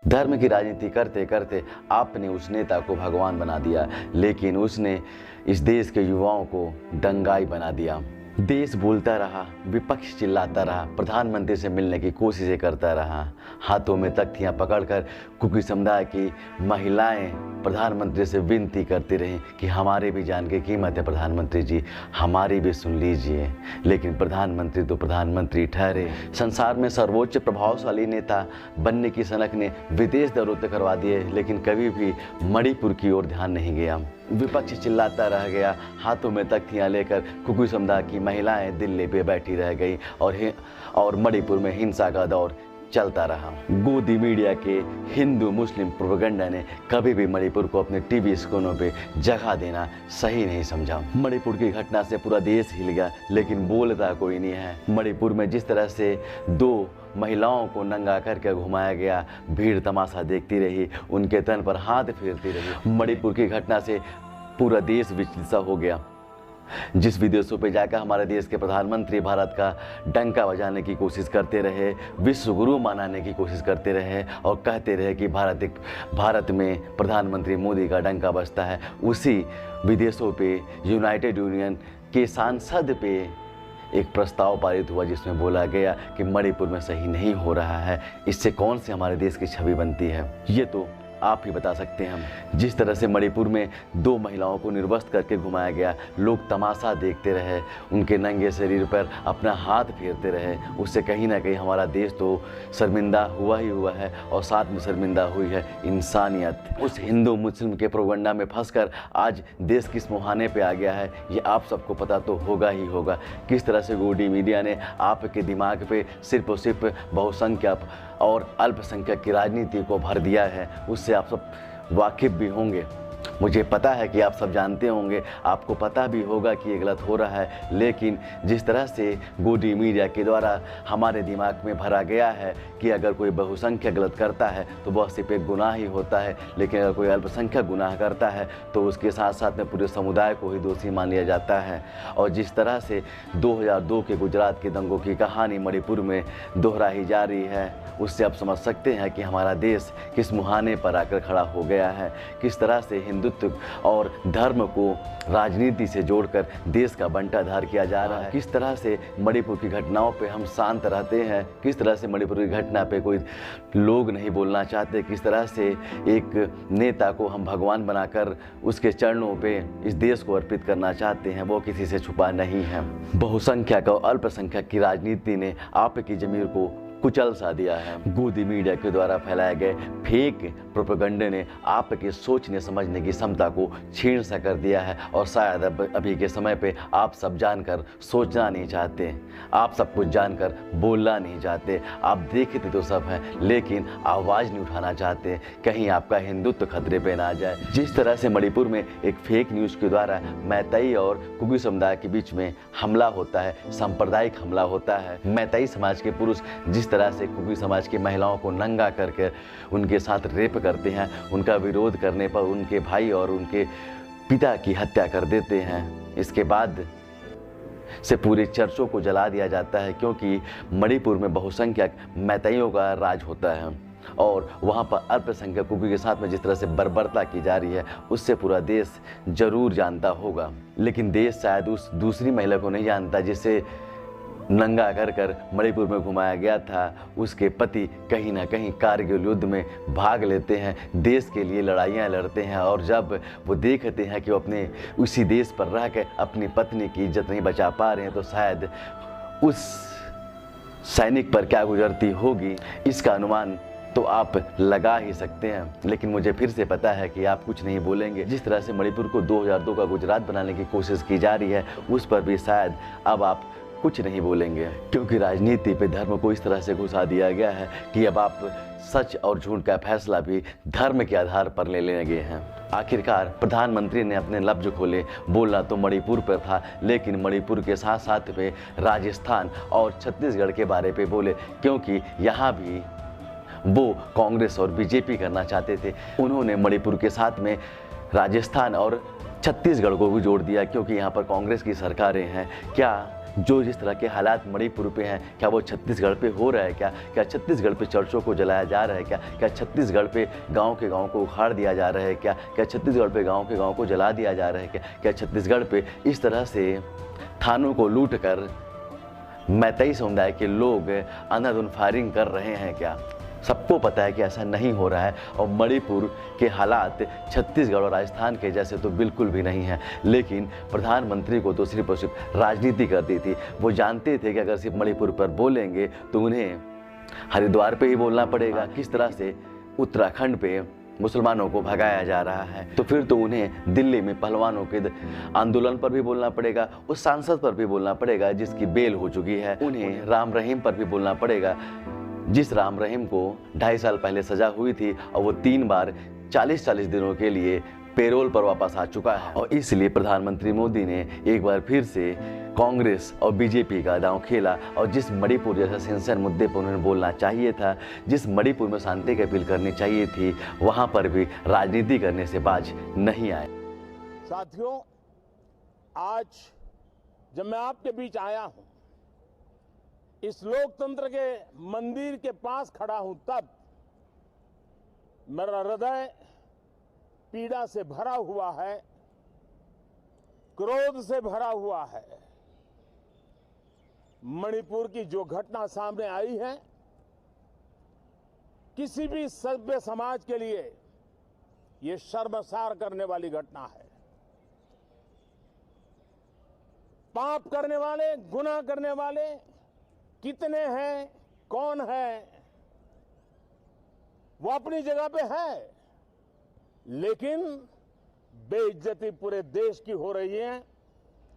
धर्म की राजनीति करते करते आपने उस नेता को भगवान बना दिया, लेकिन उसने इस देश के युवाओं को दंगाई बना दिया। देश बोलता रहा, विपक्ष चिल्लाता रहा, प्रधानमंत्री से मिलने की कोशिशें करता रहा, हाथों में तख्तियां पकड़कर कुकी समुदाय की महिलाएं प्रधानमंत्री से विनती करती रहीं कि हमारे भी जान की कीमत है प्रधानमंत्री जी, हमारी भी सुन लीजिए। लेकिन प्रधानमंत्री तो प्रधानमंत्री ठहरे। संसार में सर्वोच्च प्रभावशाली नेता बनने की सनक ने विदेश दौरे तो करवा दिए, लेकिन कभी भी मणिपुर की ओर ध्यान नहीं गया। विपक्ष चिल्लाता रह गया, हाथों में तख्तियां लेकर कुकी समुदाय की महिलाएं दिल्ली पे बैठी रह गई और मणिपुर में हिंसा का दौर चलता रहा। गोदी मीडिया के हिंदू मुस्लिम प्रोपेगेंडा ने कभी भी मणिपुर को अपने टीवी स्क्रीनों पे जगह देना सही नहीं समझा। मणिपुर की घटना से पूरा देश हिल गया, लेकिन बोलता कोई नहीं है। मणिपुर में जिस तरह से 2 महिलाओं को नंगा करके घुमाया गया, भीड़ तमाशा देखती रही, उनके तन पर हाथ फेरती रही। मणिपुर की घटना से पूरा देश विचलित सा हो गया। जिस विदेशों पे जाकर हमारे देश के प्रधानमंत्री भारत का डंका बजाने की कोशिश करते रहे, विश्व गुरु मनाने की कोशिश करते रहे और कहते रहे कि भारत में प्रधानमंत्री मोदी का डंका बजता है, उसी विदेशों पे यूनाइटेड यूनियन के सांसद पे एक प्रस्ताव पारित हुआ जिसमें बोला गया कि मणिपुर में सही नहीं हो रहा है। इससे कौन सी हमारे देश की छवि बनती है, ये तो आप ही बता सकते हैं। जिस तरह से मणिपुर में 2 महिलाओं को निर्वस्त्र करके घुमाया गया, लोग तमाशा देखते रहे, उनके नंगे शरीर पर अपना हाथ फेरते रहे, उससे कहीं ना कहीं हमारा देश तो शर्मिंदा हुआ ही हुआ है और साथ में शर्मिंदा हुई है इंसानियत। उस हिंदू मुस्लिम के प्रोपेगेंडा में फंसकर आज देश किस मुहाने पे आ गया है, ये आप सबको पता तो होगा ही होगा। किस तरह से गोदी मीडिया ने आपके दिमाग पे सिर्फ और सिर्फ बहुसंख्यक और अल्पसंख्यक की राजनीति को भर दिया है, उससे आप सब वाकिफ भी होंगे। मुझे पता है कि आप सब जानते होंगे, आपको पता भी होगा कि ये गलत हो रहा है, लेकिन जिस तरह से गोदी मीडिया के द्वारा हमारे दिमाग में भरा गया है कि अगर कोई बहुसंख्यक गलत करता है तो वह सिर्फ एक गुनाह ही होता है, लेकिन अगर कोई अल्पसंख्यक गुनाह करता है तो उसके साथ साथ में पूरे समुदाय को ही दोषी मान लिया जाता है। और जिस तरह से 2002 के गुजरात के दंगों की कहानी मणिपुर में दोहराई जा रही है, उससे आप समझ सकते हैं कि हमारा देश किस मुहाने पर आकर खड़ा हो गया है। किस तरह से हिंदुत्व और धर्म को राजनीति से जोड़कर देश का बंटाधार किया जा रहा है। किस तरह से मणिपुर की घटनाओं पे हम शांत रहते हैं, किस तरह से मणिपुर की घटना पे कोई लोग नहीं बोलना चाहते, किस तरह से एक नेता को हम भगवान बनाकर उसके चरणों पे इस देश को अर्पित करना चाहते हैं, वो किसी से छुपा नहीं है। बहुसंख्यक और अल्पसंख्यक की राजनीति ने आपकी जमीर को कुचल सा दिया है। गोदी मीडिया के द्वारा फैलाए गए फेक प्रोपेगेंडे ने आपके सोचने समझने की क्षमता को छीन सा कर दिया है और शायद अभी के समय पे आप सब जानकर सोचना नहीं चाहते, आप सब कुछ जानकर बोलना नहीं चाहते। आप देखते तो सब हैं, लेकिन आवाज़ नहीं उठाना चाहते, कहीं आपका हिंदुत्व खतरे पे ना आ जाए। जिस तरह से मणिपुर में एक फेक न्यूज़ के द्वारा मैतेई और कुकी समुदाय के बीच में हमला होता है, सांप्रदायिक हमला होता है। मैतेई समाज के पुरुष जिस तरह से कुकी समाज की महिलाओं को नंगा करके उनके साथ रेप करते हैं, उनका विरोध करने पर उनके भाई और उनके पिता की हत्या कर देते हैं। इसके बाद से पूरे चर्चों को जला दिया जाता है, क्योंकि मणिपुर में बहुसंख्यक मैतेइयों का राज होता है और वहाँ पर अल्पसंख्यकों के साथ में जिस तरह से बर्बरता की जा रही है, उससे पूरा देश जरूर जानता होगा। लेकिन देश शायद उस दूसरी महिला को नहीं जानता जिसे नंगा कर मणिपुर में घुमाया गया था। उसके पति कहीं ना कहीं कारगिल युद्ध में भाग लेते हैं, देश के लिए लड़ाइयाँ लड़ते हैं, और जब वो देखते हैं कि वो अपने उसी देश पर रह कर अपनी पत्नी की इज्जत नहीं बचा पा रहे हैं, तो शायद उस सैनिक पर क्या गुजरती होगी, इसका अनुमान तो आप लगा ही सकते हैं। लेकिन मुझे फिर से पता है कि आप कुछ नहीं बोलेंगे। जिस तरह से मणिपुर को 2002 का गुजरात बनाने की कोशिश की जा रही है, उस पर भी शायद अब आप कुछ नहीं बोलेंगे, क्योंकि राजनीति पे धर्म को इस तरह से घुसा दिया गया है कि अब आप सच और झूठ का फैसला भी धर्म के आधार पर लेने लगे हैं। आखिरकार प्रधानमंत्री ने अपने लफ्ज खोले, बोलना तो मणिपुर पर था, लेकिन मणिपुर के साथ साथ पे राजस्थान और छत्तीसगढ़ के बारे पे बोले, क्योंकि यहाँ भी वो कांग्रेस और बीजेपी करना चाहते थे। उन्होंने मणिपुर के साथ में राजस्थान और छत्तीसगढ़ को भी जोड़ दिया, क्योंकि यहाँ पर कांग्रेस की सरकारें हैं। क्या जो जिस तरह के हालात मणिपुर पे हैं, क्या वो छत्तीसगढ़ पे हो रहा है? क्या छत्तीसगढ़ पे चर्चों को जलाया जा रहा है? क्या छत्तीसगढ़ पे गांव के गांव को उखाड़ दिया जा रहा है? क्या छत्तीसगढ़ पे गांव के गांव को जला दिया जा रहा है? क्या छत्तीसगढ़ पे इस तरह से थानों को लूट कर मैतेई समुदाय के लोग अंधाधुंध फायरिंग कर रहे हैं? क्या सबको पता है कि ऐसा नहीं हो रहा है। और मणिपुर के हालात छत्तीसगढ़ और राजस्थान के जैसे तो बिल्कुल भी नहीं है, लेकिन प्रधानमंत्री को तो सिर्फ और सिर्फ राजनीति करती थी। वो जानते थे कि अगर सिर्फ मणिपुर पर बोलेंगे तो उन्हें हरिद्वार पे ही बोलना पड़ेगा। किस तरह से उत्तराखंड पे मुसलमानों को भगाया जा रहा है, तो फिर तो उन्हें दिल्ली में पहलवानों के आंदोलन पर भी बोलना पड़ेगा, उस सांसद पर भी बोलना पड़ेगा जिसकी बेल हो चुकी है। उन्हें राम रहीम पर भी बोलना पड़ेगा, जिस राम रहीम को 2.5 साल पहले सजा हुई थी और वो 3 बार 40-40 दिनों के लिए पेरोल पर वापस आ चुका है। और इसलिए प्रधानमंत्री मोदी ने एक बार फिर से कांग्रेस और बीजेपी का दांव खेला और जिस मणिपुर जैसे सेंसिटिव मुद्दे पर उन्हें बोलना चाहिए था, जिस मणिपुर में शांति की अपील करनी चाहिए थी, वहां पर भी राजनीति करने से बाज नहीं आए। साथियों, आज जब मैं आपके बीच आया हूं, इस लोकतंत्र के मंदिर के पास खड़ा हूं, तब मेरा हृदय पीड़ा से भरा हुआ है, क्रोध से भरा हुआ है। मणिपुर की जो घटना सामने आई है, किसी भी सभ्य समाज के लिए यह शर्मसार करने वाली घटना है। पाप करने वाले, गुनाह करने वाले कितने हैं, कौन है, वो अपनी जगह पे है, लेकिन बेइज्जती पूरे देश की हो रही है।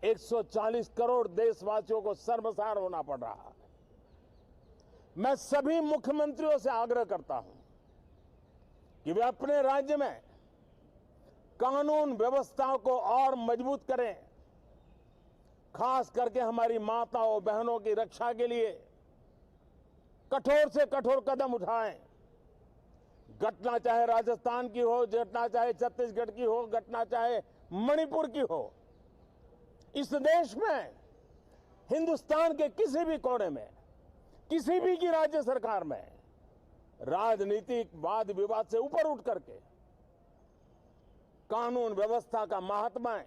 140 करोड़ देशवासियों को शर्मसार होना पड़ रहा है। मैं सभी मुख्यमंत्रियों से आग्रह करता हूं कि वे अपने राज्य में कानून व्यवस्था को और मजबूत करें, खास करके हमारी माताओं बहनों की रक्षा के लिए कठोर से कठोर कदम उठाएं। घटना चाहे राजस्थान की हो, घटना चाहे छत्तीसगढ़ की हो, घटना चाहे मणिपुर की हो, इस देश में, हिंदुस्तान के किसी भी कोने में, किसी भी की राज्य सरकार में राजनीतिक वाद विवाद से ऊपर उठ करके कानून व्यवस्था का महात्मा,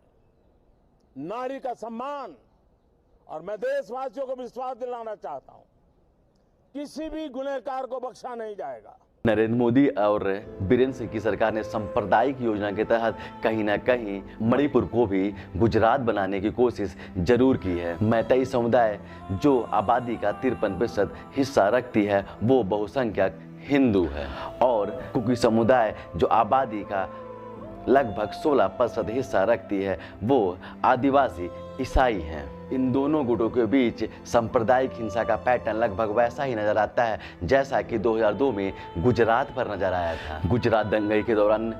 नारी का सम्मान, और मैं देशवासियों को विश्वास दिलाना चाहता हूं, किसी भी गुनहगार को बख्शा नहीं जाएगा। नरेंद्र मोदी और बीरेंद्र सिंह की सरकार ने सांप्रदायिक योजना के तहत कहीं ना कहीं मणिपुर को भी गुजरात बनाने की कोशिश जरूर की है। मैतेई समुदाय जो आबादी का 53% हिस्सा रखती है, वो बहुसंख्यक हिंदू है, और कुकी समुदाय जो आबादी का लगभग 16% हिस्सा रखती है, वो आदिवासी ईसाई हैं। इन दोनों गुटों के बीच सांप्रदायिक हिंसा का पैटर्न लगभग वैसा ही नजर आता है जैसा कि 2002 में गुजरात पर नजर आया था। गुजरात दंगल के दौरान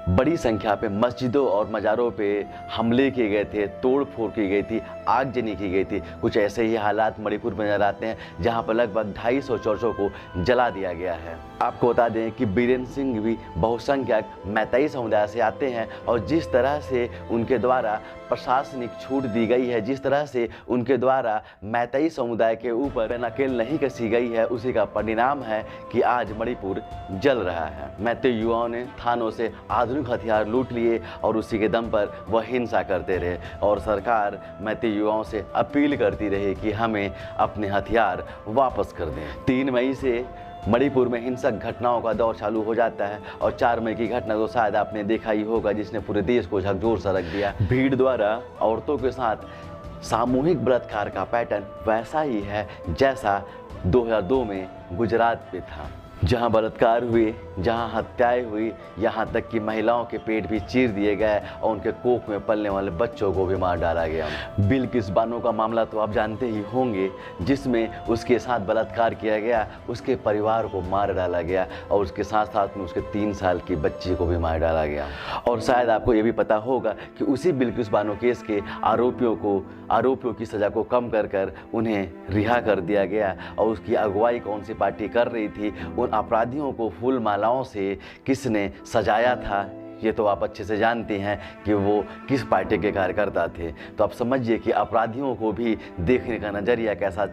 बड़ी संख्या पे मस्जिदों और मज़ारों पे हमले किए गए थे, तोड़फोड़ की गई थी, आगजनी की गई थी। कुछ ऐसे ही हालात मणिपुर में नजर आते हैं जहां पर लगभग 250 चर्चों को जला दिया गया है। आपको बता दें कि बीरेंद्र सिंह भी बहुसंख्यक मैतेई समुदाय से आते हैं, और जिस तरह से उनके द्वारा प्रशासनिक छूट दी गई है, जिस तरह से उनके द्वारा मैतेई समुदाय के ऊपर नकेल नहीं कसी गई है, उसी का परिणाम है कि आज मणिपुर जल रहा है। मैतेई युवाओं ने थानों से आधुनिक हथियार लूट लिए और उसी के दम पर वह हिंसा करते रहे, और सरकार मैतेई युवाओं से अपील करती रही कि हमें अपने हथियार वापस कर दें। 3 मई से मणिपुर में हिंसक घटनाओं का दौर चालू हो जाता है, और 4 मई की घटना तो शायद आपने देखा ही होगा, जिसने पूरे देश को झकझोर सा रख दिया। भीड़ द्वारा औरतों के साथ सामूहिक बलात्कार का पैटर्न वैसा ही है जैसा 2002 में गुजरात में था, जहां बलात्कार हुए, जहां हत्याएं हुई, यहाँ तक कि महिलाओं के पेट भी चीर दिए गए और उनके कोख में पलने वाले बच्चों को भी मार डाला गया। बिल्किस बानो का मामला तो आप जानते ही होंगे, जिसमें उसके साथ बलात्कार किया गया, उसके परिवार को मार डाला गया और उसके साथ साथ में उसके 3 साल की बच्ची को भी मार डाला गया। और शायद आपको ये भी पता होगा कि उसी बिल्किस बानो केस के आरोपियों की सज़ा को कम कर उन्हें रिहा कर दिया गया, और उसकी अगुवाई कौन सी पार्टी कर रही थी, उन अपराधियों को फूल मालाओं से किसने सजाया था, ये तो आप अच्छे से जानती हैं कि वो किस पार्टी के कार्यकर्ता थे। तो आप समझिए कि अपराधियों को भी देखने का नज़रिया कैसा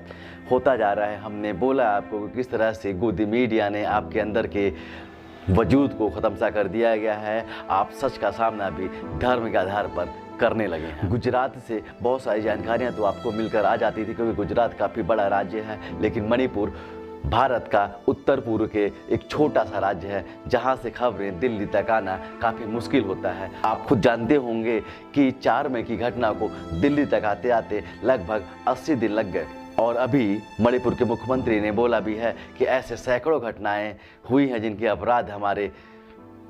होता जा रहा है। हमने बोला आपको कि किस तरह से गोदी मीडिया ने आपके अंदर के वजूद को ख़त्म सा कर दिया गया है। आप सच का सामना भी धर्म के आधार पर करने लगे हैं। गुजरात से बहुत सारी जानकारियाँ तो आपको मिलकर आ जाती थी, क्योंकि गुजरात काफ़ी बड़ा राज्य है, लेकिन मणिपुर भारत का उत्तर पूर्व के एक छोटा सा राज्य है, जहां से खबरें दिल्ली तक आना काफ़ी मुश्किल होता है। आप खुद जानते होंगे कि 4 मई की घटना को दिल्ली तक आते आते लगभग 80 दिन लग गए, और अभी मणिपुर के मुख्यमंत्री ने बोला भी है कि ऐसे सैकड़ों घटनाएं हुई हैं जिनके अपराध हमारे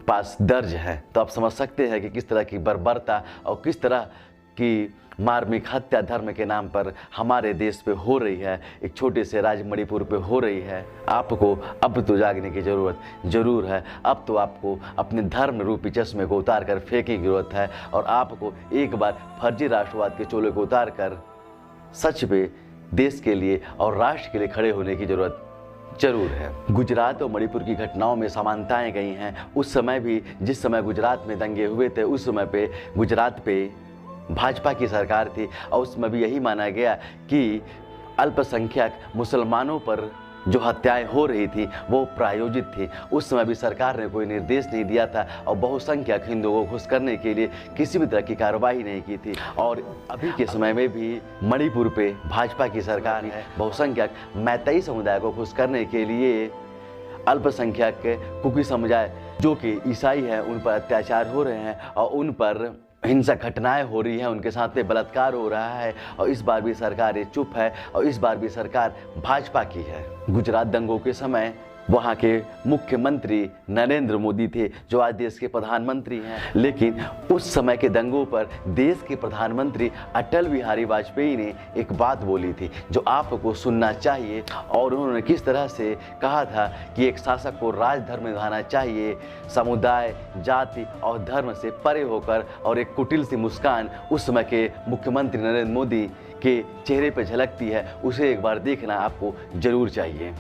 पास दर्ज है। तो आप समझ सकते हैं कि किस तरह की बर्बरता और किस तरह की मार्मिक हत्या धर्म के नाम पर हमारे देश पे हो रही है, एक छोटे से राज्य मणिपुर पे हो रही है। आपको अब तो जागने की ज़रूरत ज़रूर है। अब तो आपको अपने धर्म रूपी चश्मे को उतार कर फेंकने की ज़रूरत है, और आपको एक बार फर्जी राष्ट्रवाद के चोले को उतार कर सच पे देश के लिए और राष्ट्र के लिए खड़े होने की ज़रूरत जरूर है। गुजरात और मणिपुर की घटनाओं में समानताएं गई हैं। उस समय भी जिस समय गुजरात में दंगे हुए थे, उस समय पे गुजरात पे भाजपा की सरकार थी, और उसमें भी यही माना गया कि अल्पसंख्यक मुसलमानों पर जो हत्याएं हो रही थी वो प्रायोजित थी। उस समय भी सरकार ने कोई निर्देश नहीं दिया था, और बहुसंख्यक हिंदुओं को खुश करने के लिए किसी भी तरह की कार्रवाई नहीं की थी। और अभी के समय में भी मणिपुर पे भाजपा की सरकार है। बहुसंख्यक मैतेई समुदाय को खुश करने के लिए अल्पसंख्यक कुकी समुदाय जो कि ईसाई हैं उन पर अत्याचार हो रहे हैं, और उन पर हिंसक घटनाएं हो रही हैं, उनके साथ में बलात्कार हो रहा है। और इस बार भी सरकार ये चुप है, और इस बार भी सरकार भाजपा की है। गुजरात दंगों के समय वहाँ के मुख्यमंत्री नरेंद्र मोदी थे, जो आज देश के प्रधानमंत्री हैं। लेकिन उस समय के दंगों पर देश के प्रधानमंत्री अटल बिहारी वाजपेयी ने एक बात बोली थी जो आपको सुनना चाहिए। और उन्होंने किस तरह से कहा था कि एक शासक को राजधर्म निभाना चाहिए, समुदाय, जाति और धर्म से परे होकर, और एक कुटिल सी मुस्कान उस समय के मुख्यमंत्री नरेंद्र मोदी के चेहरे पर झलकती है। उसे एक बार देखना आपको जरूर चाहिए।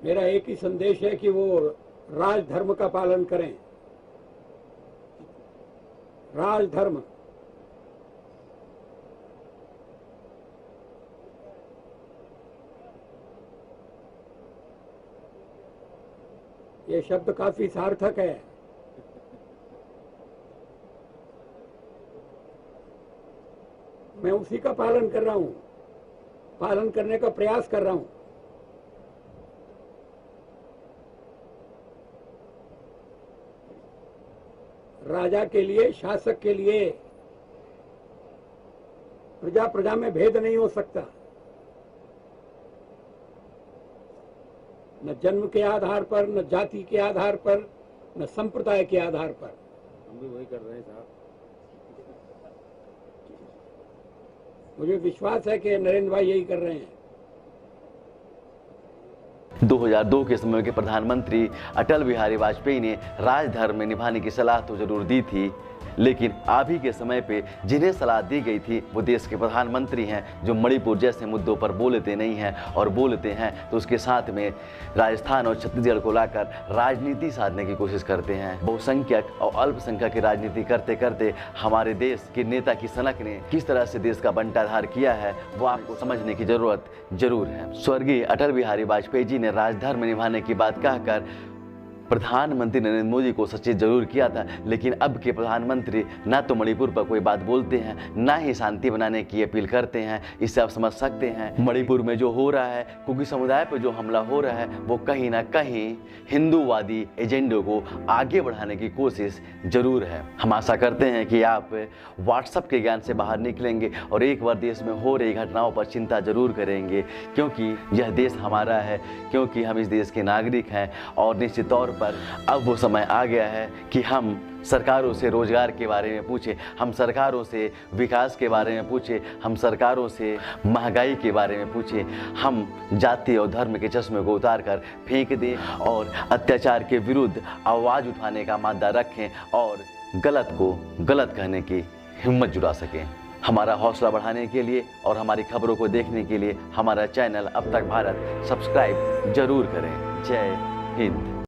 मेरा एक ही संदेश है कि वो राजधर्म का पालन करें। राजधर्म ये शब्द काफी सार्थक है। मैं उसी का पालन कर रहा हूं, पालन करने का प्रयास कर रहा हूं। राजा के लिए, शासक के लिए प्रजा प्रजा में भेद नहीं हो सकता, न जन्म के आधार पर, न जाति के आधार पर, न संप्रदाय के आधार पर। हम भी वही कर रहे हैं साहब। मुझे विश्वास है कि नरेंद्र भाई यही कर रहे हैं। 2002 के समय के प्रधानमंत्री अटल बिहारी वाजपेयी ने राजधर्म में निभाने की सलाह तो जरूर दी थी, लेकिन अभी के समय पे जिन्हें सलाह दी गई थी वो देश के प्रधानमंत्री हैं, जो मणिपुर जैसे मुद्दों पर बोलते नहीं हैं, और बोलते हैं तो उसके साथ में राजस्थान और छत्तीसगढ़ को लाकर राजनीति साधने की कोशिश करते हैं। बहुसंख्यक और अल्पसंख्यक की राजनीति करते करते हमारे देश के नेता की सनक ने किस तरह से देश का बंटाधार किया है वो आपको समझने की जरूरत जरूर है। स्वर्गीय अटल बिहारी वाजपेयी जी ने राजधर्म निभाने की बात कहकर प्रधानमंत्री नरेंद्र मोदी को सचेत जरूर किया था, लेकिन अब के प्रधानमंत्री ना तो मणिपुर पर कोई बात बोलते हैं, ना ही शांति बनाने की अपील करते हैं। इससे आप समझ सकते हैं मणिपुर में जो हो रहा है, कुकी समुदाय पर जो हमला हो रहा है, वो कहीं ना कहीं हिंदूवादी एजेंडे को आगे बढ़ाने की कोशिश जरूर है। हम आशा करते हैं कि आप व्हाट्सएप के ज्ञान से बाहर निकलेंगे और एक बार देश में हो रही घटनाओं पर चिंता जरूर करेंगे, क्योंकि यह देश हमारा है, क्योंकि हम इस देश के नागरिक हैं। और निश्चित तौर पर अब वो समय आ गया है कि हम सरकारों से रोजगार के बारे में पूछें, हम सरकारों से विकास के बारे में पूछें, हम सरकारों से महंगाई के बारे में पूछें। हम जाति और धर्म के चश्मे को उतार कर फेंक दें और अत्याचार के विरुद्ध आवाज़ उठाने का मादा रखें और गलत को गलत कहने की हिम्मत जुटा सकें। हमारा हौसला बढ़ाने के लिए और हमारी खबरों को देखने के लिए हमारा चैनल अब तक भारत सब्सक्राइब जरूर करें। जय हिंद।